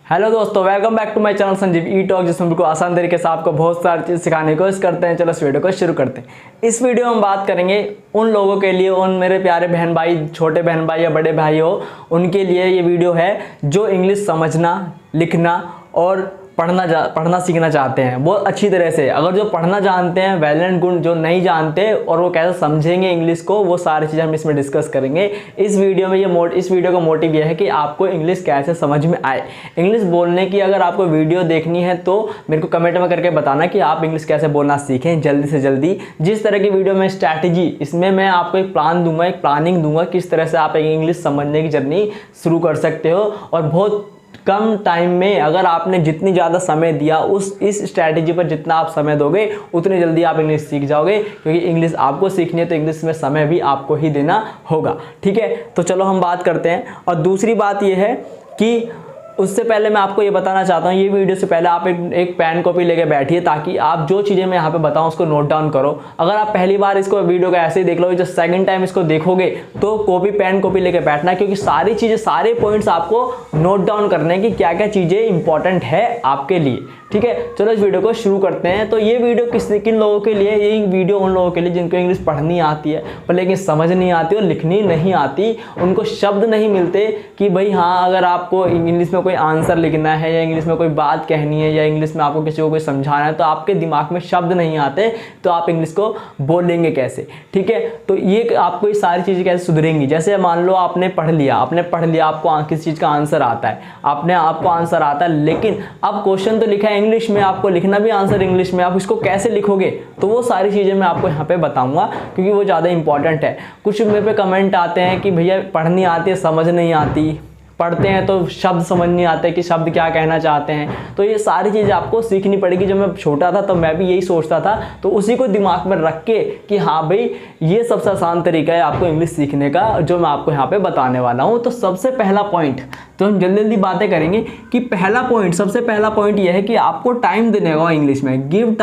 Hello दोस्तों, welcome back to my channel Sanjeev E talk, जिसमें बिल्कुल आसान तरीके से आपको बहुत सारी चीज़ सिखाने की कोशिश करते हैं। चलो इस वीडियो को शुरू करते हैं। इस वीडियो में हम बात करेंगे उन लोगों के लिए, उन मेरे प्यारे बहन भाई, छोटे बहन भाई या बड़े भाई हो, उनके लिए ये वीडियो है जो इंग्लिश समझना, लिखना और पढ़ना सीखना चाहते हैं बहुत अच्छी तरह से। अगर जो पढ़ना जानते हैं वेल एंड गुड, जो नहीं जानते और वो कैसे समझेंगे इंग्लिश को, वो सारी चीज़ें हम इसमें डिस्कस करेंगे इस वीडियो में। इस वीडियो का मोटिव ये है कि आपको इंग्लिश कैसे समझ में आए। इंग्लिश बोलने की अगर आपको वीडियो देखनी है तो मेरे को कमेंट में करके बताना कि आप इंग्लिश कैसे बोलना सीखें जल्दी से जल्दी। जिस तरह की वीडियो में स्ट्रैटेजी, इसमें मैं आपको एक प्लान दूंगा, एक प्लानिंग दूंगा किस तरह से आप इंग्लिश समझने की जर्नी शुरू कर सकते हो। और बहुत कम टाइम में, अगर आपने जितनी ज़्यादा समय दिया इस स्ट्रैटेजी पर जितना आप समय दोगे, उतनी जल्दी आप इंग्लिश सीख जाओगे। क्योंकि इंग्लिश आपको सीखनी है तो इंग्लिश में समय भी आपको ही देना होगा। ठीक है, तो चलो हम बात करते हैं। और दूसरी बात यह है कि उससे पहले मैं आपको ये बताना चाहता हूँ, ये वीडियो से पहले आप एक पेन कॉपी लेके बैठिए, ताकि आप जो चीज़ें मैं यहाँ पे बताऊँ उसको नोट डाउन करो। अगर आप पहली बार इसको वीडियो को ऐसे ही देख लोगे, जब सेकंड टाइम इसको देखोगे तो पेन कॉपी लेके बैठना, क्योंकि सारी चीज़ें, सारे पॉइंट्स आपको नोट डाउन करने की क्या क्या चीज़ें इंपॉर्टेंट है आपके लिए। ठीक है, चलो इस वीडियो को शुरू करते हैं। तो ये वीडियो किन लोगों के लिए? ये वीडियो उन लोगों के लिए जिनको इंग्लिश पढ़नी आती है पर लेकिन समझ नहीं आती और लिखनी नहीं आती, उनको शब्द नहीं मिलते कि भाई हाँ, अगर आपको इंग्लिश में कोई आंसर लिखना है या इंग्लिश में कोई बात कहनी है या इंग्लिश में आपको किसी को कोई समझाना है, तो आपके दिमाग में शब्द नहीं आते, तो आप इंग्लिश को बोलेंगे कैसे? ठीक है, तो ये आपको ये सारी चीज़ें कैसे सुधरेंगी। जैसे मान लो आपने पढ़ लिया, आपको किसी चीज़ का आंसर आता है, आपको आंसर आता है, लेकिन अब क्वेश्चन तो लिखा है इंग्लिश में, आपको लिखना भी आंसर इंग्लिश में, आप इसको कैसे लिखोगे? तो वो सारी चीज़ें मैं आपको यहाँ पे बताऊंगा, क्योंकि वो ज़्यादा इंपॉर्टेंट है। कुछ मेरे पे कमेंट आते हैं कि भैया पढ़नी आती है, समझ नहीं आती, पढ़ते हैं तो शब्द समझ नहीं आते कि शब्द क्या कहना चाहते हैं। तो ये सारी चीज़ें आपको सीखनी पड़ेगी। जब मैं छोटा था तो मैं भी यही सोचता था, तो उसी को दिमाग में रख के कि हाँ भाई, ये सबसे आसान तरीका है आपको इंग्लिश सीखने का, जो मैं आपको यहाँ पे बताने वाला हूँ। तो सबसे पहला पॉइंट, तो हम जल्दी जल्दी बातें करेंगे कि सबसे पहला पॉइंट यह है कि आपको टाइम देने का इंग्लिश में। Give the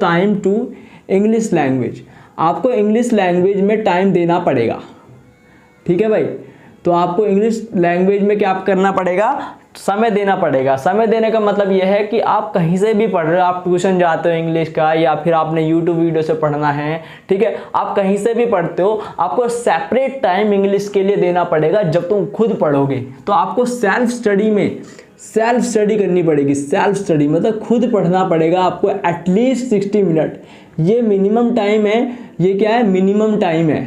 time to English language. आपको इंग्लिश लैंग्वेज में टाइम देना पड़ेगा। ठीक है भाई, तो आपको इंग्लिश लैंग्वेज में क्या करना पड़ेगा? समय देना पड़ेगा। समय देने का मतलब यह है कि आप कहीं से भी पढ़ रहे हो, आप ट्यूशन जाते हो इंग्लिश का, या फिर आपने यूट्यूब वीडियो से पढ़ना है, ठीक है, आप कहीं से भी पढ़ते हो, आपको सेपरेट टाइम इंग्लिश के लिए देना पड़ेगा। जब तुम खुद पढ़ोगे तो आपको सेल्फ स्टडी करनी पड़ेगी। सेल्फ स्टडी मतलब खुद पढ़ना पड़ेगा आपको एटलीस्ट 60 मिनट। ये मिनिमम टाइम है। ये क्या है? मिनिमम टाइम है।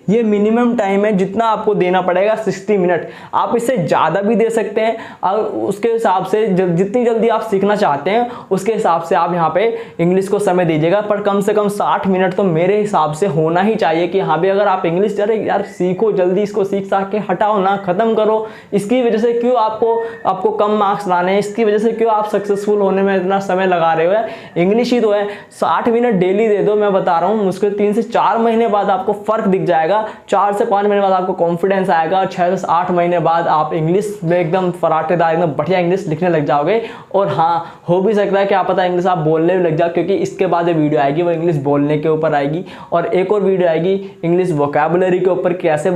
ये मिनिमम टाइम है जितना आपको देना पड़ेगा, 60 मिनट। आप इससे ज़्यादा भी दे सकते हैं, और उसके हिसाब से जितनी जल्दी आप सीखना चाहते हैं उसके हिसाब से आप यहाँ पे इंग्लिश को समय दीजिएगा। पर कम से कम 60 मिनट तो मेरे हिसाब से होना ही चाहिए कि हाँ भाई, अगर आप इंग्लिश यार सीखो, जल्दी इसको सीख के हटाओ ना, ख़त्म करो। इसकी वजह से क्यों आपको कम मार्क्स लाने हैं? इसकी वजह से क्यों आप सक्सेसफुल होने में इतना समय लगा रहे हो? इंग्लिश ही तो है। 60 मिनट डेली दे दो, मैं बता रहा हूँ, मुश्किल 3 से 4 महीने बाद आपको फ़र्क दिख जाएगा। 4 से 5 महीने बाद आपको कॉन्फिडेंस आएगा, और 6 से 8 महीने बाद आप इंग्लिश में एकदम फराटेदार, एकदम बढ़िया इंग्लिश लिखने लग जाओगे। और हाँ, हो भी सकता है कि आप पता इंग्लिश आप बोलने भी लग जाओ, क्योंकि इसके बाद जो वीडियो आएगी वो इंग्लिश बोलने के ऊपर आएगी, और एक और वीडियो आएगी इंग्लिश वोकैबुलरी के ऊपर, कैसे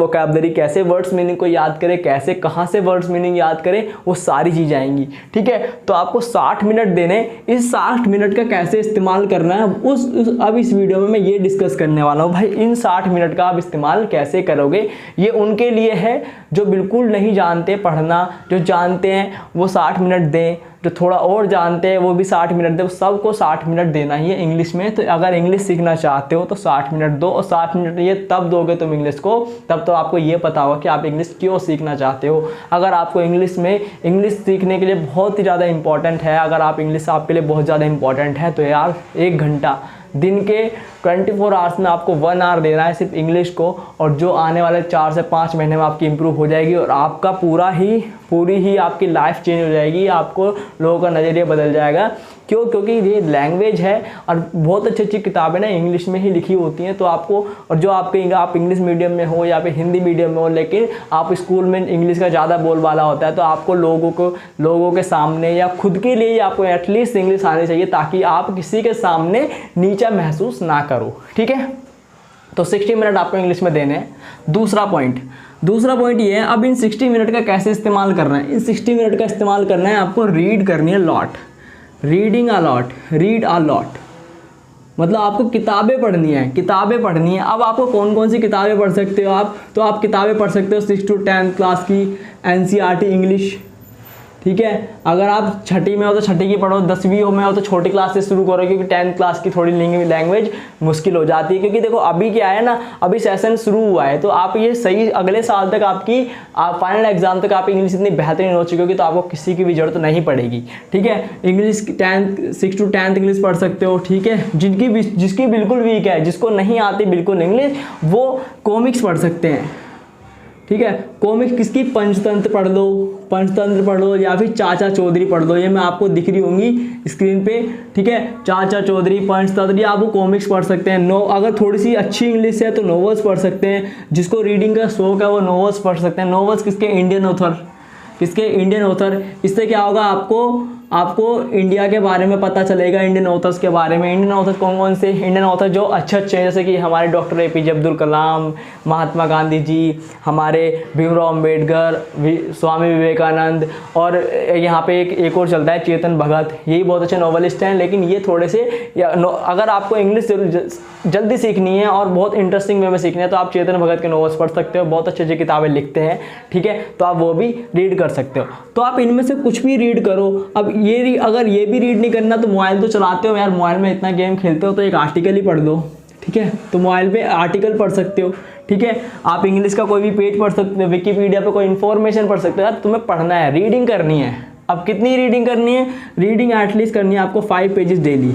वर्ड्स मीनिंग को याद करें, कैसे कहाँ से वर्ड्स मीनिंग याद करें, वो सारी चीज़ें आएंगी। ठीक है, तो आपको 60 मिनट देने। इस 60 मिनट का कैसे इस्तेमाल करना है अब इस वीडियो में मैं ये डिस्कस करने वाला हूँ। भाई, इन 60 मिनट का आप इस्तेमाल कैसे करोगे? ये उनके लिए है जो बिल्कुल नहीं जानते पढ़ना, जो जानते हैं वो 60 मिनट दें, जो थोड़ा और जानते हैं वो भी 60 मिनट दें। सबको 60 मिनट देना ही है इंग्लिश में। तो अगर इंग्लिश सीखना चाहते हो तो 60 मिनट दो, और 60 मिनट ये तब दोगे तुम इंग्लिश को, तब तो आपको ये पता होगा कि आप इंग्लिश क्यों सीखना चाहते हो। अगर आपको इंग्लिश सीखने के लिए बहुत ही ज़्यादा इंपॉर्टेंट है, अगर आप इंग्लिश आपके लिए बहुत ज़्यादा इंपॉर्टेंट है, तो यार 1 घंटा दिन के 24 आवर्स में आपको 1 आवर देना है सिर्फ इंग्लिश को, और जो आने वाले 4 से 5 महीने में आपकी इंप्रूव हो जाएगी, और आपका पूरी ही आपकी लाइफ चेंज हो जाएगी। आपको लोगों का नज़रिया बदल जाएगा। क्यों? क्योंकि ये लैंग्वेज है, और बहुत अच्छी अच्छी किताबें ना इंग्लिश में ही लिखी होती हैं। तो आपको, और जो आप इंग्लिश मीडियम में हो या फिर हिंदी मीडियम में हो, लेकिन आप स्कूल में इंग्लिश का ज़्यादा बोलबाला होता है, तो आपको लोगों के सामने या खुद के लिए ही आपको एटलीस्ट इंग्लिश आनी चाहिए, ताकि आप किसी के सामने नीचा महसूस ना करो। ठीक है, तो 60 मिनट आपको इंग्लिश में देने हैं। दूसरा पॉइंट, दूसरा पॉइंट ये है, अब इन 60 मिनट का कैसे इस्तेमाल करना है। इन 60 मिनट का इस्तेमाल करना है आपको, रीड करनी है lot, reading a lot, read a lot, मतलब आपको किताबें पढ़नी है, किताबें पढ़नी है। अब आपको कौन कौन सी किताबें पढ़ सकते हो आप, तो आप किताबें पढ़ सकते हो 6 to 10 क्लास की NCERT इंग्लिश, ठीक है। अगर आप छठी में हो तो छठी की पढ़ो, 10वीं में हो तो छोटी क्लास से शुरू करो, क्योंकि 10th क्लास की थोड़ी लैंग्वेज मुश्किल हो जाती है। क्योंकि देखो अभी क्या है ना, अभी सेशन शुरू हुआ है, तो आप ये सही अगले साल तक आपकी फाइनल एग्जाम तक आपकी इंग्लिश इतनी बेहतरीन हो चुकी होगी, तो आपको किसी की भी जरूरत नहीं पड़ेगी, ठीक है। इंग्लिश 6 to 10 इंग्लिश पढ़ सकते हो, ठीक है। जिसकी बिल्कुल वीक है, जिसको नहीं आती बिल्कुल इंग्लिश, वो कॉमिक्स पढ़ सकते हैं, ठीक है। कॉमिक्स किसकी, पंचतंत्र पढ़ लो, पंचतंत्र पढ़ लो, या फिर चाचा चौधरी पढ़ लो, ये मैं आपको दिख रही होंगी स्क्रीन पे, ठीक है। चाचा चौधरी, पंचतंत्र, ये आप कॉमिक्स पढ़ सकते हैं। अगर थोड़ी सी अच्छी इंग्लिश है तो नॉवेल्स पढ़ सकते हैं, जिसको रीडिंग का शौक है वो नॉवेल्स पढ़ सकते हैं। नॉवेल्स किसके, इंडियन ऑथर, किसके, इंडियन ऑथर। इससे क्या होगा, आपको इंडिया के बारे में पता चलेगा, इंडियन ऑथर्स के बारे में। इंडियन ऑथर्स कौन कौन से, इंडियन ऑथर जो अच्छे हैं, जैसे कि हमारे डॉक्टर APJ अब्दुल कलाम, महात्मा गांधी जी, हमारे भीमराव अम्बेडकर, स्वामी विवेकानंद, और यहाँ पे एक और चलता है चेतन भगत, यही बहुत अच्छे नॉवलिस्ट हैं। लेकिन ये थोड़े से, अगर आपको इंग्लिश जल्दी सीखनी है और बहुत इंटरेस्टिंग वे में सीखनी है, तो आप चेतन भगत के नॉवेल्स पढ़ सकते हो, बहुत अच्छी अच्छी किताबें लिखते हैं, ठीक है। तो आप वो भी रीड कर सकते हो। तो आप इनमें से कुछ भी रीड करो। अब अगर ये भी रीड नहीं करना, तो मोबाइल तो चलाते हो यार, मोबाइल में इतना गेम खेलते हो, तो एक आर्टिकल ही पढ़ दो, ठीक है। तो मोबाइल पे आर्टिकल पढ़ सकते हो, ठीक है। आप इंग्लिश का कोई भी पेज पढ़ सकते हो, विकिपीडिया पे कोई इन्फॉर्मेशन पढ़ सकते हो। यार तुम्हें पढ़ना है, रीडिंग करनी है। अब कितनी रीडिंग करनी है, रीडिंग एटलीस्ट करनी है आपको 5 पेजेस डेली,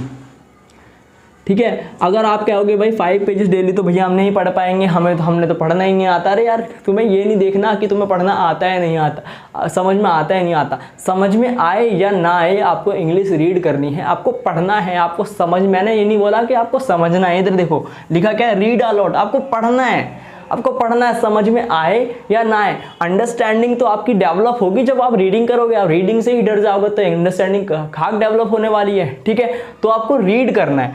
ठीक है। अगर आप कहोगे भाई 5 पेजेस डेली तो भैया हम नहीं पढ़ पाएंगे, हमने तो पढ़ना ही नहीं आता। अरे यार तुम्हें ये नहीं देखना कि तुम्हें पढ़ना आता है नहीं आता, समझ में आता है नहीं आता, समझ में आए या ना आए, आपको इंग्लिश रीड करनी है, आपको पढ़ना है, आपको मैंने ये नहीं बोला कि आपको समझना है। इधर देखो लिखा क्या है, रीड अ लॉट, आपको पढ़ना है, आपको पढ़ना है, समझ में आए या ना आए। अंडरस्टैंडिंग तो आपकी डेवलप होगी जब आप रीडिंग करोगे। आप रीडिंग से ही डर जाओगे तो अंडरस्टैंडिंग खाक डेवलप होने वाली है, ठीक है। तो आपको रीड करना है,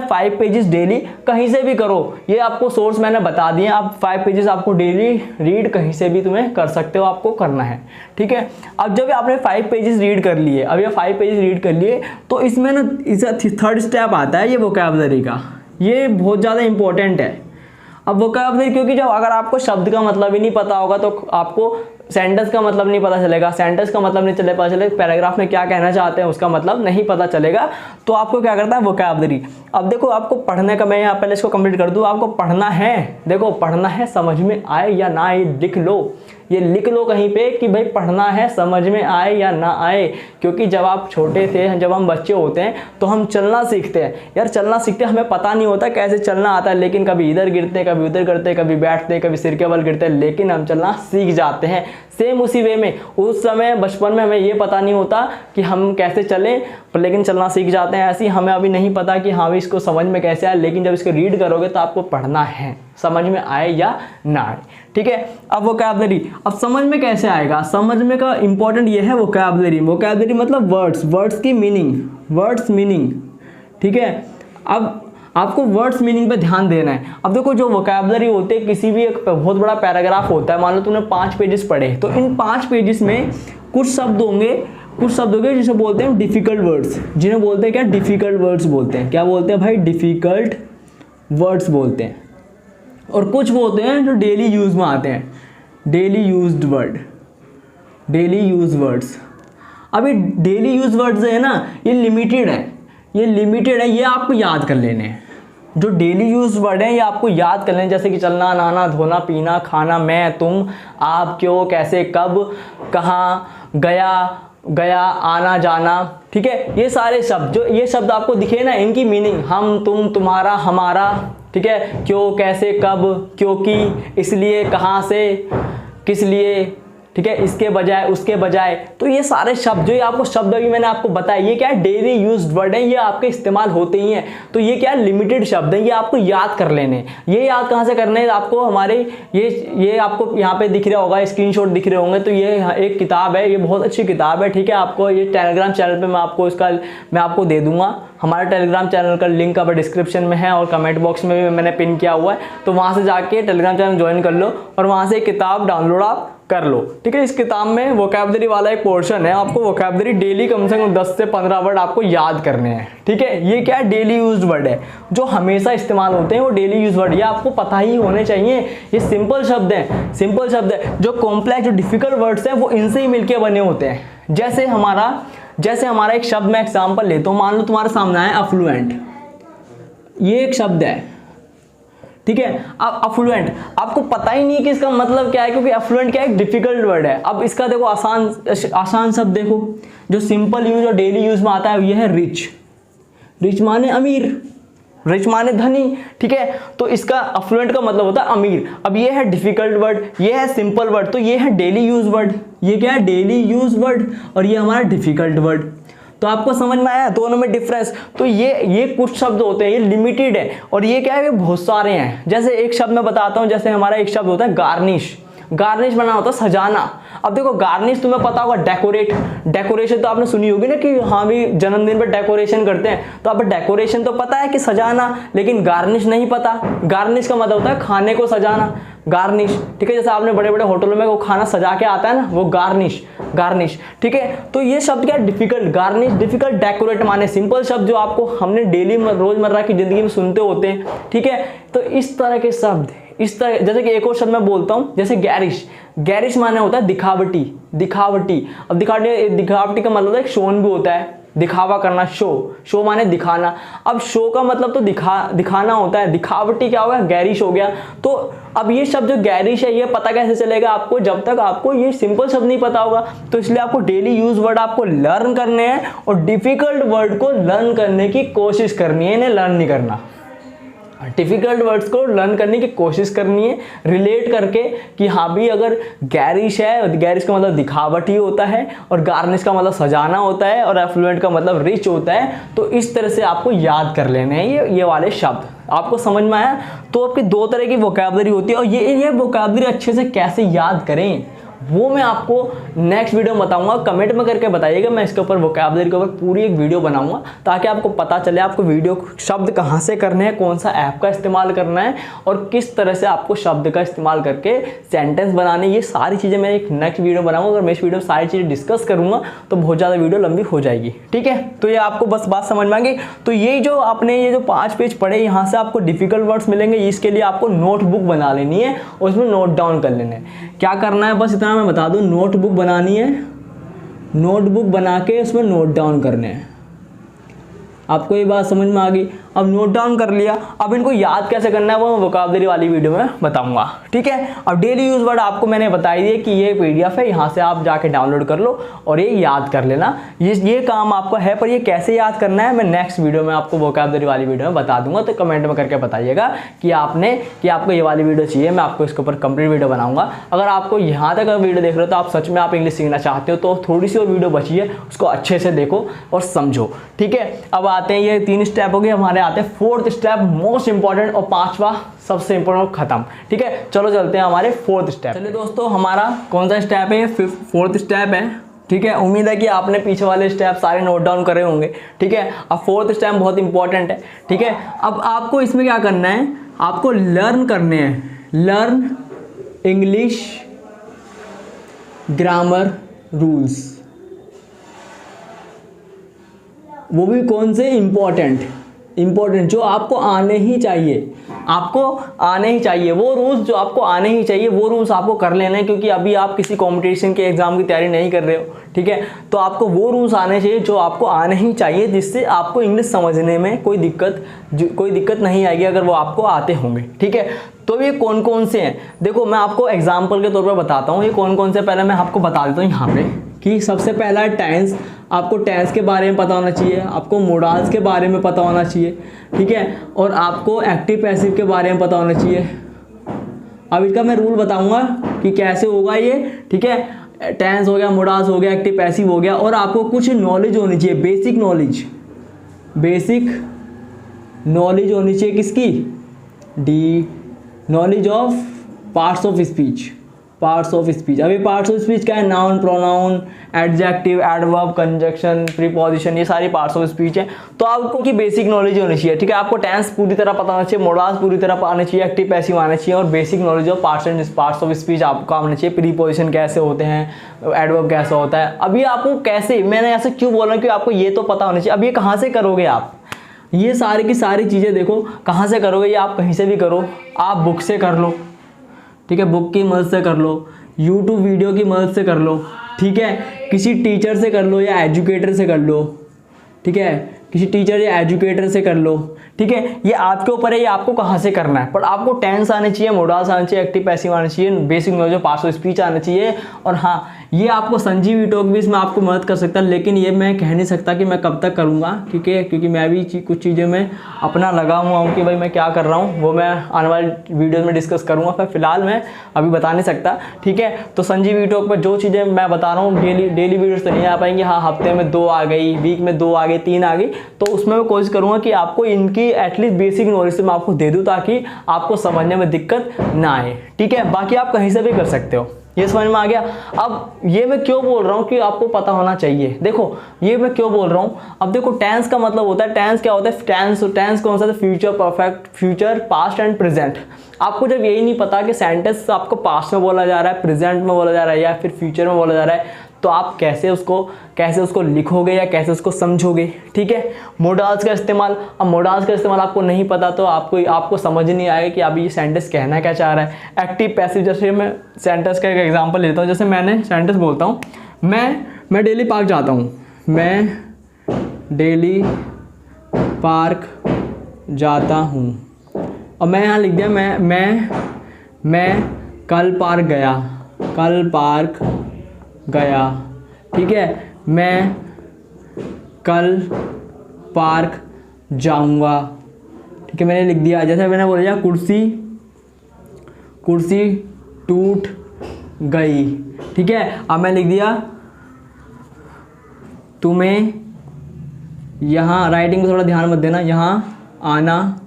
5 पेजेस डेली, कहीं से भी करो। ये आपको सोर्स मैंने बता दिए, आप 5 पेजेस आपको डेली रीड कहीं से भी तुम्हें कर सकते हो, आपको करना है, ठीक है। अब जब आपने 5 पेजेस रीड कर लिए, अब ये 5 पेजेस रीड कर लिए, तो इसमें ना थर्ड स्टेप आता है ये वोकैबुलरी का, ये बहुत ज़्यादा इंपॉर्टेंट है। अब वोकैबुलरी, क्योंकि जब अगर आपको शब्द का मतलब ही नहीं पता होगा तो आपको सेंटेंस का मतलब नहीं पता चलेगा, सेंटेंस का मतलब नहीं पता चलेगा, पैराग्राफ में क्या कहना चाहते हैं उसका मतलब नहीं पता चलेगा। तो आपको क्या करता है वोकैबुलरी। अब देखो आपको पढ़ने का, मैं यहाँ पहले इसको कंप्लीट कर दूँ, आपको पढ़ना है, देखो पढ़ना है, समझ में आए या ना आए लिख लो, ये लिख लो कहीं पे कि भाई पढ़ना है, समझ में आए या ना आए। क्योंकि जब आप छोटे थे, जब हम बच्चे होते हैं तो हम चलना सीखते हैं यार, चलना सीखते हैं, हमें पता नहीं होता कैसे चलना आता है, लेकिन कभी इधर गिरते, कभी उधर करते, कभी बैठते, कभी सिर के बल गिरते, लेकिन हम चलना सीख जाते हैं। सेम उसी वे में उस समय बचपन में हमें ये पता नहीं होता कि हम कैसे चलें, लेकिन चलना सीख जाते हैं। ऐसे ही हमें अभी नहीं पता कि हाँ भी इसको समझ में कैसे आए, लेकिन जब इसको रीड करोगे तो आपको पढ़ना है, समझ में आए या ना आए, ठीक है। अब वोकैबुलरी, अब समझ में कैसे आएगा, समझ में का इंपॉर्टेंट ये है वोकैबुलरी। वोकैबुलरी मतलब वर्ड्स की मीनिंग, ठीक है। अब आपको वर्ड्स मीनिंग पे ध्यान देना है। अब देखो जो वोकैबुलरी होते हैं, किसी भी एक बहुत बड़ा पैराग्राफ होता है, मान लो तुमने 5 पेजेस पढ़े, तो इन 5 पेजेस में कुछ शब्द होंगे जिसे बोलते हैं डिफिकल्ट वर्ड्स, जिन्हें बोलते हैं क्या, डिफिकल्ट वर्ड्स बोलते हैं। क्या बोलते हैं भाई, डिफिकल्ट वर्ड्स बोलते हैं। और कुछ वो होते हैं जो डेली यूज में आते हैं, डेली यूज्ड वर्ड्स। अब ये डेली यूज वर्ड्स है ना, ये लिमिटेड है, ये आपको याद कर लेने हैं। जो डेली यूज वर्ड है ये आपको याद कर लेने, जैसे कि चलना, नहाना, धोना, पीना, खाना, मैं, तुम, आप, क्यों, कैसे, कब, कहाँ, गया, आना, जाना, ठीक है। ये सारे शब्द, जो ये शब्द आपको दिखे ना, इनकी मीनिंग हम, तुम, तुम्हारा, हमारा, ठीक है, क्यों, कैसे, कब, क्योंकि, इसलिए, कहाँ से, किस लिए, ठीक है, इसके बजाय, उसके बजाय। तो ये सारे शब्द जो ये आपको शब्द अभी मैंने आपको बताया, ये क्या है, डेली यूज्ड वर्ड है, ये आपके इस्तेमाल होते ही हैं। तो ये क्या है, लिमिटेड शब्द है, ये आपको याद कर लेने। ये याद कहाँ से करने हैं आपको, हमारे ये आपको यहाँ पे दिख रहा होगा, स्क्रीनशॉट दिख रहे होंगे। तो ये एक किताब है, ये बहुत अच्छी किताब है, ठीक है। आपको ये टेलीग्राम चैनल पे मैं आपको दे दूंगा। हमारे टेलीग्राम चैनल का लिंक अब डिस्क्रिप्शन में है और कमेंट बॉक्स में भी मैंने पिन किया हुआ है। तो वहाँ से जाके टेलीग्राम चैनल ज्वाइन कर लो और वहाँ से किताब डाउनलोड आप कर लो, ठीक है। इस किताब में वोकैबुलरी वाला एक पोर्शन है, आपको वोकैबुलरी डेली कम से कम 10 से 15 वर्ड आपको याद करने हैं, ठीक है। ये क्या है, डेली यूज्ड वर्ड है, जो हमेशा इस्तेमाल होते हैं, वो डेली यूज वर्ड, ये आपको पता ही होने चाहिए। ये सिंपल शब्द हैं, सिंपल शब्द है। जो कॉम्प्लेक्स, जो डिफिकल्ट वर्ड्स हैं, वो इनसे ही मिलके बने होते हैं। जैसे हमारा एक शब्द, मैं एग्जाम्पल लेता हूँ, मान लो तुम्हारे सामने है अफ्लुएंट, ये एक शब्द है, ठीक है। अब अफ्लुएंट आपको पता ही नहीं कि इसका मतलब क्या है, क्योंकि अफ्लुएंट क्या है, एक डिफिकल्ट वर्ड है। अब इसका देखो आसान शब्द देखो, जो सिंपल यूज और डेली यूज में आता है, ये है रिच। रिच माने अमीर, रिच माने धनी, ठीक है। तो इसका अफ्लुएंट का मतलब होता है अमीर। अब ये है डिफिकल्ट वर्ड, ये है सिंपल वर्ड, तो ये है डेली यूज वर्ड। ये क्या है, डेली यूज वर्ड, और ये हमारा डिफिकल्ट वर्ड। तो आपको समझ में आया दोनों में डिफरेंस। तो ये कुछ शब्द होते हैं, ये लिमिटेड है, और ये क्या है, ये बहुत सारे हैं। जैसे एक शब्द मैं बताता हूँ, जैसे हमारा एक शब्द होता है गार्निश। गार्निश बनाना होता है सजाना। अब देखो गार्निश तुम्हें पता होगा, डेकोरेट, डेकोरेशन तो आपने सुनी होगी ना कि हाँ भी जन्मदिन पर डेकोरेशन करते हैं। तो अब डेकोरेशन तो पता है कि सजाना, लेकिन गार्निश नहीं पता। गार्निश का मतलब होता है खाने को सजाना, गार्निश, ठीक है। जैसे आपने बड़े बड़े होटलों में वो खाना सजा के आता है ना, वो गार्निश, ठीक है। तो ये शब्द क्या है, डिफिकल्ट, गार्निश डिफिकल्ट, डेकोरेट माने सिंपल शब्द जो आपको हमने डेली रोजमर्रा की जिंदगी में सुनते होते हैं, ठीक है। तो इस तरह के शब्द, इस तरह, जैसे कि एक और शब्द मैं बोलता हूँ, जैसे गैरिश। गैरिश माने होता है दिखावटी, दिखावटी। अब दिखावटी का मतलब होता है शोन भी होता है, दिखावा करना, शो माने दिखाना। अब शो का मतलब तो दिखाना होता है, दिखावटी क्या होगा, गैरिश हो गया। तो अब ये शब्द जो गैरिश है, ये पता कैसे चलेगा आपको, जब तक आपको ये सिंपल शब्द नहीं पता होगा। तो इसलिए आपको डेली यूज वर्ड आपको लर्न करने हैं, और डिफिकल्ट वर्ड को लर्न करने की कोशिश करनी है, इन्हें लर्न नहीं करना। डिफिकल्ट वर्ड्स को लर्न करने की कोशिश करनी है, रिलेट करके कि हाँ भी अगर गैरिश है, गैरिश का मतलब दिखावटी होता है, और गार्निश का मतलब सजाना होता है, और एफ्लुएंट का मतलब रिच होता है। तो इस तरह से आपको याद कर लेने हैं ये वाले शब्द। आपको समझ में आया? तो आपकी दो तरह की वोकैबुलरी होती है, और ये वोकैबुलरी अच्छे से कैसे याद करें वो मैं आपको नेक्स्ट वीडियो में बताऊंगा। कमेंट में करके बताइएगा, मैं इसके ऊपर वोकैबुलरी के ऊपर पूरी एक वीडियो बनाऊंगा, ताकि आपको पता चले आपको वीडियो शब्द कहाँ से करने हैं, कौन सा ऐप का इस्तेमाल करना है, और किस तरह से आपको शब्द का इस्तेमाल करके सेंटेंस बनाने। ये सारी चीज़ें मैं एक नेक्स्ट वीडियो बनाऊंगा। अगर मैं इस वीडियो में सारी चीज़ें डिस्कस करूँगा तो बहुत ज़्यादा वीडियो लंबी हो जाएगी, ठीक है। तो ये आपको बस बात समझ में आ गई। तो ये जो आपने ये जो 5 पेज पढ़े, यहाँ से आपको डिफिकल्ट वर्ड्स मिलेंगे। इसके लिए आपको नोटबुक बना लेनी है और उसमें नोट डाउन कर लेना है। क्या करना है बस इतना मैं बता दूं, नोटबुक बनानी है, नोटबुक बना के उसमें नोट डाउन करने हैं। आपको ये बात समझ में आ गई? अब नोट डाउन कर लिया, अब इनको याद कैसे करना है वो मैं वोकैबुलरी वाली वीडियो में बताऊंगा, ठीक है। अब डेली यूज वर्ड आपको मैंने बताई दिए कि ये पीडीएफ है, यहाँ से आप जाके डाउनलोड कर लो और ये याद कर लेना। ये काम आपको है, पर ये कैसे याद करना है मैं नेक्स्ट वीडियो में आपको वोकैबुलरी वाली वीडियो में बता दूंगा। तो कमेंट में करके बताइएगा कि आपको ये वाली वीडियो चाहिए, मैं आपको इसके ऊपर कंप्लीट वीडियो बनाऊंगा। अगर आपको यहाँ तक वीडियो देख रहे हो तो आप सच में आप इंग्लिश सीखना चाहते हो, तो थोड़ी सी और वीडियो बची है, उसको अच्छे से देखो और समझो, ठीक है। अब आते हैं, ये 3 स्टेप हो गए हमारे, आते हैं 4th स्टेप मोस्ट इंपॉर्टेंट, और 5वां सबसे इंपॉर्टेंट खत्म, ठीक है। चलो चलते हैं हमारे 4th स्टेप। चलिए दोस्तों, हमारा कौन सा स्टेप है? 4th स्टेप है, ठीक है। उम्मीद है कि आपने पीछे वाले स्टेप सारे नोट डाउन करे होंगे, ठीक है। अब 4th स्टेप बहुत इंपॉर्टेंट है, ठीक है। अब आपको इसमें क्या करना है, आपको लर्न करने हैं, लर्न इंग्लिश ग्रामर रूल्स। वो भी कौन से? इंपॉर्टेंट जो आपको आने ही चाहिए, आपको आने ही चाहिए। वो रूल्स जो आपको आने ही चाहिए, वो रूल्स आपको कर लेना है, क्योंकि अभी आप किसी कंपटीशन के एग्जाम की तैयारी नहीं कर रहे हो, ठीक है। तो आपको वो रूल्स आने चाहिए जो आपको आने ही चाहिए, जिससे आपको इंग्लिश समझने में कोई दिक्कत नहीं आएगी, अगर वो आपको आते होंगे, ठीक है। तो ये कौन कौन से हैं देखो, मैं आपको एग्जाम्पल के तौर पर बताता हूँ ये कौन कौन से। पहले मैं आपको बता देता हूँ यहाँ पे कि सबसे पहला है टेंस। आपको टेंस के बारे में पता होना चाहिए, आपको मोडाल्स के बारे में पता होना चाहिए, ठीक है, और आपको एक्टिव पैसिव के बारे में पता होना चाहिए। अब इसका मैं रूल बताऊंगा कि कैसे होगा ये, ठीक है। टेंस हो गया, मोडाल्स हो गया, एक्टिव पैसिव हो गया, और आपको कुछ नॉलेज होनी चाहिए, बेसिक नॉलेज होनी चाहिए किसकी, D, knowledge of parts of speech. अभी पार्ट्स ऑफ स्पीच क्या है, noun, pronoun, adjective, adverb, conjunction, preposition, ये सारी पार्ट्स ऑफ स्पीच है। तो आपको की बेसिक नॉलेज होनी चाहिए, ठीक है। आपको टेंस पूरी तरह पता होना चाहिए, मोडाल्स पूरी तरह आना चाहिए, एक्टिव पैसिव आना चाहिए, और basic knowledge of parts of speech आपको आना चाहिए। प्रीपोजिशन कैसे होते हैं, एडवर्ब कैसा होता है। अभी आपको कैसे, मैंने ऐसे क्यों बोला कि आपको ये तो पता होना चाहिए। अब ये कहाँ से करोगे आप, ये सारी की सारी चीज़ें देखो कहाँ से करोगे, ये आप कहीं से भी करो, आप बुक से कर लो, ठीक है, बुक की मदद से कर लो, यूट्यूब वीडियो की मदद से कर लो, ठीक है, किसी टीचर से कर लो या एजुकेटर से कर लो, ठीक है, किसी टीचर या एजुकेटर से कर लो, ठीक है। ये आपके ऊपर है, ये आपको कहाँ से करना है, पर आपको टेंस आने चाहिए, मोडाल्स आने चाहिए, एक्टिव पैसिव आने चाहिए, basic knowledge of parts of speech आने चाहिए। और हाँ, ये आपको संजीव ईटॉक भी इसमें आपको मदद कर सकता है, लेकिन ये मैं कह नहीं सकता कि मैं कब तक करूँगा, क्योंकि मैं भी कुछ चीज़ें में अपना लगा हुआ हूँ कि भाई मैं क्या कर रहा हूँ, वो मैं आने वाली वीडियो में डिस्कस करूँगा, पर फिलहाल मैं अभी बता नहीं सकता, ठीक है। तो संजीव ईटॉक पर जो चीज़ें मैं बता रहा हूँ, डेली वीडियोस तो नहीं आ पाएंगी, हाँ हफ्ते में 2 आ गई, वीक में 2 आ गई, 3 आ गई, तो उसमें मैं कोशिश करूँगा कि आपको इनकी एटलीस्ट बेसिक नॉलेज से मैं आपको दे दूँ, ताकि आपको समझने में दिक्कत ना आए, ठीक है। बाकी आप कहीं से भी कर सकते हो, ये समझ में आ गया। अब ये मैं क्यों बोल रहा हूँ कि आपको पता होना चाहिए, देखो ये मैं क्यों बोल रहा हूँ। अब देखो टेंस का मतलब होता है, टेंस क्या होता है, टेंस कौन सा है, future perfect, future, past and present. आपको जब यही नहीं पता कि सेंटेंस आपको पास्ट में बोला जा रहा है, प्रेजेंट में बोला जा रहा है, या फिर फ्यूचर में बोला जा रहा है, तो आप कैसे उसको लिखोगे या कैसे उसको समझोगे, ठीक है। मोडाल्स का इस्तेमाल, अब मोडाल्स का इस्तेमाल आपको नहीं पता तो आपको समझ नहीं आएगा कि अभी ये सेंटेंस कहना क्या चाह रहा है। एक्टिव पैसिव, जैसे मैं सेंटेंस का एक एग्जांपल लेता हूँ, जैसे मैंने सेंटेंस बोलता हूँ, मैं डेली पार्क जाता हूँ, मैं डेली पार्क जाता हूँ, और मैं यहाँ लिख दिया मैं कल पार्क गया, ठीक है, मैं कल पार्क जाऊंगा, ठीक है, मैंने लिख दिया। जैसे मैंने बोला कुर्सी टूट गई, ठीक है। अब मैं लिख दिया तुम्हें यहाँ, राइटिंग में थोड़ा ध्यान मत देना, यहाँ आना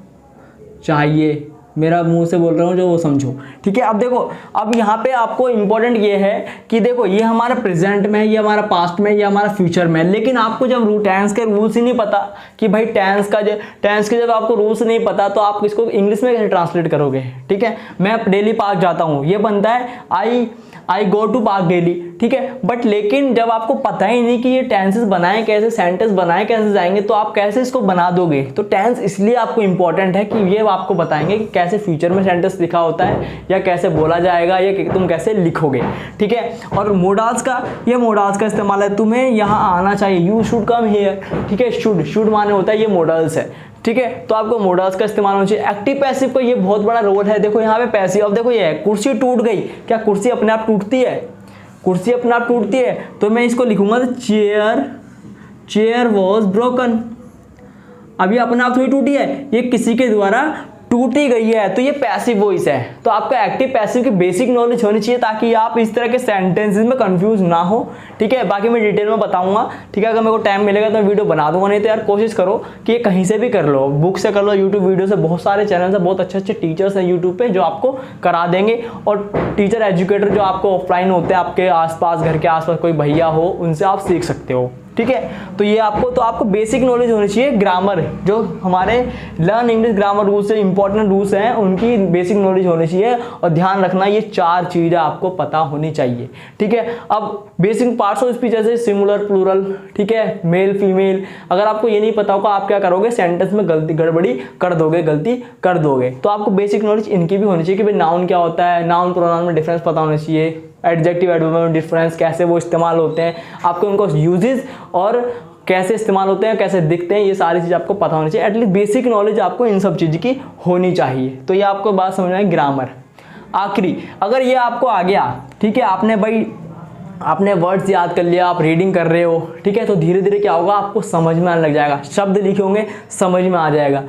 चाहिए, मेरा मुंह से बोल रहा हूँ जो वो समझो, ठीक है। अब देखो, अब यहाँ पे आपको इंपॉर्टेंट ये है कि देखो ये हमारा प्रेजेंट में है, ये हमारा पास्ट में, ये हमारा फ्यूचर में है, लेकिन आपको जब टेंस के रूल्स ही नहीं पता कि भाई टेंस के जब आपको रूल्स नहीं पता तो आप इसको इंग्लिश में कैसे ट्रांसलेट करोगे, ठीक है। मैं डेली पार्क जाता हूँ, ये बनता है आई गो टू पार्क डेली, ठीक है। बट लेकिन जब आपको पता ही नहीं कि ये टेंसेस बनाए कैसे, सेंटेंस बनाए कैसे जाएंगे, तो आप कैसे इसको बना दोगे। तो टेंस इसलिए आपको इंपॉर्टेंट है कि ये आपको बताएंगे कि कैसे फ्यूचर में सेंटेंस लिखा होता है, या कैसे बोला जाएगा, या तुम कैसे लिखोगे, ठीक है। और मोडाल्स का इस्तेमाल है, तुम्हें यहाँ आना चाहिए, यू शुड कम हियर, ठीक है। शुड माने होता है, ये मोडाल्स है, ठीक है। तो आपको मोडाल्स का इस्तेमाल होना चाहिए। एक्टिव पैसिव का ये बहुत बड़ा रोल है, देखो यहाँ पे पैसिव, अब देखो ये है कुर्सी टूट गई, क्या कुर्सी अपने आप टूटती है, कुर्सी अपने आप टूटती है, तो मैं इसको लिखूंगा चेयर वॉज ब्रोकन। अभी अपने आप थोड़ी टूटी है, ये किसी के द्वारा टूटी गई है, तो ये पैसिव वॉइस है। तो आपको एक्टिव पैसिव की बेसिक नॉलेज होनी चाहिए, ताकि आप इस तरह के सेंटेंसेस में कंफ्यूज ना हो, ठीक है। बाकी मैं डिटेल में बताऊंगा, ठीक है। अगर मेरे को टाइम मिलेगा तो मैं वीडियो बना दूंगा, नहीं तो यार कोशिश करो कि ये कहीं से भी कर लो, बुक से कर लो, यूट्यूब वीडियो से, बहुत सारे चैनल से, बहुत अच्छे टीचर्स हैं यूट्यूब पे जो आपको करा देंगे। और टीचर एजुकेटर जो आपको ऑफलाइन होते हैं, आपके आसपास, घर के आसपास कोई भैया हो, उनसे आप सीख सकते हो, ठीक है। तो ये आपको बेसिक नॉलेज होनी चाहिए। ग्रामर, जो हमारे लर्न इंग्लिश ग्रामर रूल्स से इंपॉर्टेंट रूल्स हैं, उनकी बेसिक नॉलेज होनी चाहिए। और ध्यान रखना, ये 4 चीज़ें आपको पता होनी चाहिए, ठीक है। अब बेसिक पार्ट्स ऑफ स्पीच जैसे सिंगुलर, प्लूरल, ठीक है, मेल फीमेल, अगर आपको ये नहीं पता होगा आप क्या करोगे, सेंटेंस में गड़बड़ी कर दोगे। तो आपको बेसिक नॉलेज इनकी भी होनी चाहिए कि भाई नाउन क्या होता है, नाउन प्रोनाउन में डिफरेंस पता होना चाहिए, एडजेक्टिव एडवर्ब में डिफरेंस, कैसे वो इस्तेमाल होते हैं, आपको उनको यूजेस और कैसे इस्तेमाल होते हैं, कैसे दिखते हैं, ये सारी चीज़ आपको पता होनी चाहिए। एटलीस्ट बेसिक नॉलेज आपको इन सब चीज़ की होनी चाहिए। तो ये आपको बात समझ में आई, ग्रामर। आखिरी, अगर ये आपको आ गया, ठीक है, आपने वर्ड्स याद कर लिया, आप रीडिंग कर रहे हो, ठीक है, तो धीरे धीरे क्या होगा, आपको समझ में आने लग जाएगा, शब्द लिखे होंगे समझ में आ जाएगा।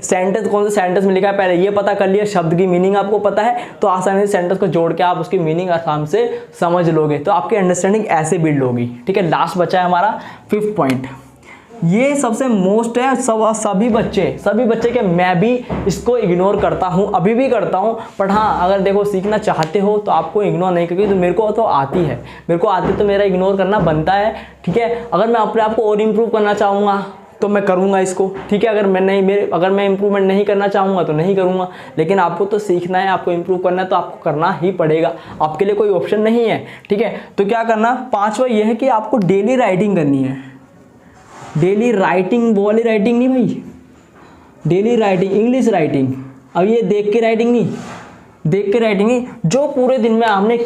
सेंटेंस कौन से सेंटेंस में लिखा है पहले ये पता कर लिया, शब्द की मीनिंग आपको पता है तो आसानी से सेंटेंस को जोड़ के आप उसकी मीनिंग आसानी से समझ लोगे, तो आपकी अंडरस्टैंडिंग ऐसे बिल्ड होगी। ठीक है, लास्ट बचा है हमारा 5th पॉइंट। ये सबसे मोस्ट है, सभी बच्चे के मैं भी इसको इग्नोर करता हूँ, अभी भी करता हूँ, बट हाँ अगर देखो सीखना चाहते हो तो आपको इग्नोर नहीं करके, तो मेरे को तो आती है, तो मेरा इग्नोर करना बनता है। ठीक है, अगर मैं अपने आप को और इम्प्रूव करना चाहूँगा तो मैं करूँगा इसको। ठीक है, अगर मैं इंप्रूवमेंट नहीं करना चाहूँगा तो नहीं करूँगा, लेकिन आपको तो सीखना है, आपको इंप्रूव करना है तो आपको करना ही पड़ेगा, आपके लिए कोई ऑप्शन नहीं है। ठीक है, तो क्या करना, 5वां ये है कि आपको डेली राइटिंग करनी है। डेली राइटिंग, वो वाली राइटिंग नहीं भाई, डेली राइटिंग, इंग्लिश राइटिंग। अब ये देख के राइटिंग नहीं, जो पूरे दिन में आपने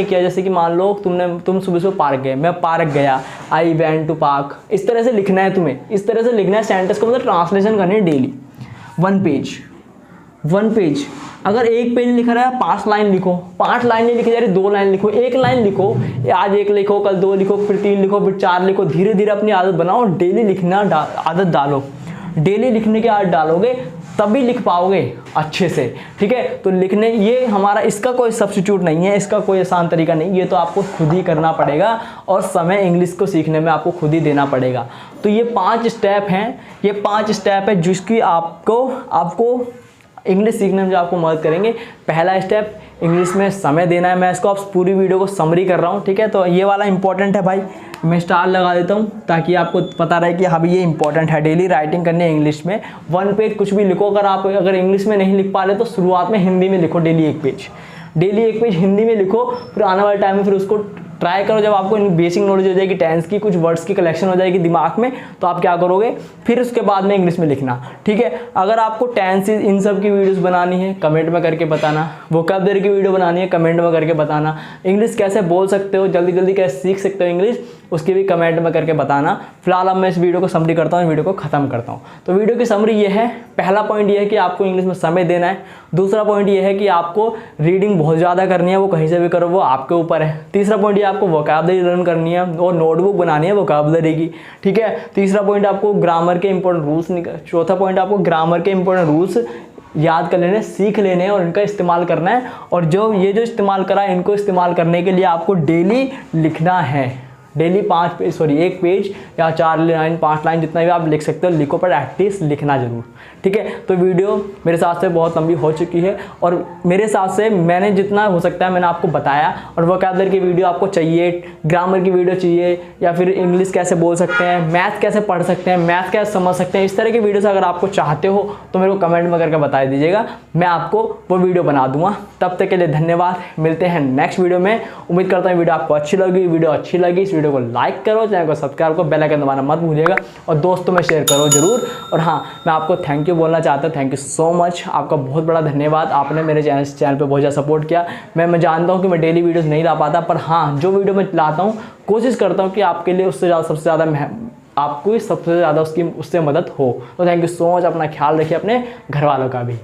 किया, जैसे कि मान लो तुम सुबह सुबह पार्क गए, मैं पार्क गया, आई वेंट टू पार्क, इस तरह से लिखना है तुम्हें, इस तरह से लिखना है सेंटेंस को, मतलब ट्रांसलेशन करनी है डेली। 1 पेज, अगर 1 पेज लिखा रहा है 5 लाइन लिखो, 5 लाइन नहीं लिखी जा रही 2 लाइन लिखो, 1 लाइन लिखो, आज 1 लिखो, कल 2 लिखो, फिर 3 लिखो, फिर 4 लिखो, धीरे धीरे अपनी आदत बनाओ, डेली लिखना आदत डालो। डेली लिखने की आदत डालोगे तभी लिख पाओगे अच्छे से। ठीक है, तो लिखने, ये हमारा, इसका कोई सब्स्टिट्यूट नहीं है, इसका कोई आसान तरीका नहीं, ये तो आपको खुद ही करना पड़ेगा और समय इंग्लिश को सीखने में आपको खुद ही देना पड़ेगा। तो ये 5 स्टेप हैं, जिसकी आपको इंग्लिश सीखने में जो आपको मदद करेंगे। पहला स्टेप इंग्लिश में समय देना है। मैं इसको आप पूरी वीडियो को समरी कर रहा हूँ। ठीक है, तो ये वाला इंपॉर्टेंट है भाई, मैं स्टार लगा देता हूँ ताकि आपको पता रहे कि हाँ ये इंपॉर्टेंट है। डेली राइटिंग करनी है इंग्लिश में, 1 पेज कुछ भी लिखो। अगर इंग्लिश में नहीं लिख पा रहे तो शुरुआत में हिंदी में लिखो, डेली 1 पेज हिंदी में लिखो। फिर आने वाले टाइम में फिर उसको ट्राई करो, जब आपको बेसिक नॉलेज हो जाएगी, टेंस की कुछ वर्ड्स की कलेक्शन हो जाएगी दिमाग में, तो आप क्या करोगे, फिर उसके बाद में इंग्लिश में लिखना। ठीक है, अगर आपको टेंस इन सब की वीडियोस बनानी है कमेंट में करके बताना, वोकैबुलरी की वीडियो बनानी है कमेंट में करके बताना, इंग्लिश कैसे बोल सकते हो, जल्दी जल्दी कैसे सीख सकते हो इंग्लिश, उसकी भी कमेंट में करके बताना। फिलहाल अब मैं इस वीडियो को समरी करता हूँ, वीडियो को ख़त्म करता हूँ। तो वीडियो की समरी ये है, पहला पॉइंट ये है कि आपको इंग्लिश में समय देना है। दूसरा पॉइंट ये है कि आपको रीडिंग बहुत ज़्यादा करनी है, वो कहीं से भी करो, वो आपके ऊपर है। तीसरा पॉइंट ये आपको वोकैबुलरी लर्न करनी है और नोटबुक बनानी है वोकैबुलरी की। ठीक है, तीसरा पॉइंट आपको ग्रामर के इंपॉर्टेंट रूल्स, चौथा पॉइंट आपको ग्रामर के इंपॉर्टेंट रूल्स याद कर लेने, सीख लेने और इनका इस्तेमाल करना है। और जो इस्तेमाल करा है, इनको इस्तेमाल करने के लिए आपको डेली लिखना है। डेली 1 पेज या 4 लाइन 5 लाइन जितना भी आप लिख सकते हो लिखो, पर एटलीस्ट लिखना जरूर। ठीक है, तो वीडियो मेरे हिसाब से बहुत लंबी हो चुकी है और मेरे हिसाब से मैंने जितना हो सकता है मैंने आपको बताया। और वोकैबुलरी की वीडियो आपको चाहिए, ग्रामर की वीडियो चाहिए, या फिर इंग्लिश कैसे बोल सकते हैं, मैथ कैसे पढ़ सकते हैं, मैथ कैसे समझ सकते हैं, इस तरह की वीडियोस अगर आपको चाहते हो तो मेरे को कमेंट में करके बता दीजिएगा, मैं आपको वो वीडियो बना दूंगा। तब तक के लिए धन्यवाद, मिलते हैं नेक्स्ट वीडियो में। उम्मीद करता हूँ वीडियो आपको अच्छी लगी। वीडियो अच्छी लगी इस वीडियो को लाइक करो, चैनल को सब्सक्राइब करो, बेल आइकन दबाना मत भूलिएगा और दोस्तों में शेयर करो जरूर। और हाँ, मैं आपको थैंक यू बोलना चाहता हूँ, थैंक यू सो मच, आपका बहुत बड़ा धन्यवाद, आपने मेरे चैनल पे बहुत ज़्यादा सपोर्ट किया। मैं जानता हूँ कि मैं डेली वीडियोस नहीं ला पाता, पर हाँ जो वीडियो मैं लाता हूँ कोशिश करता हूँ कि आपके लिए सबसे ज़्यादा उससे मदद हो। तो थैंक यू सो मच, अपना ख्याल रखिए, अपने घर वालों का भी।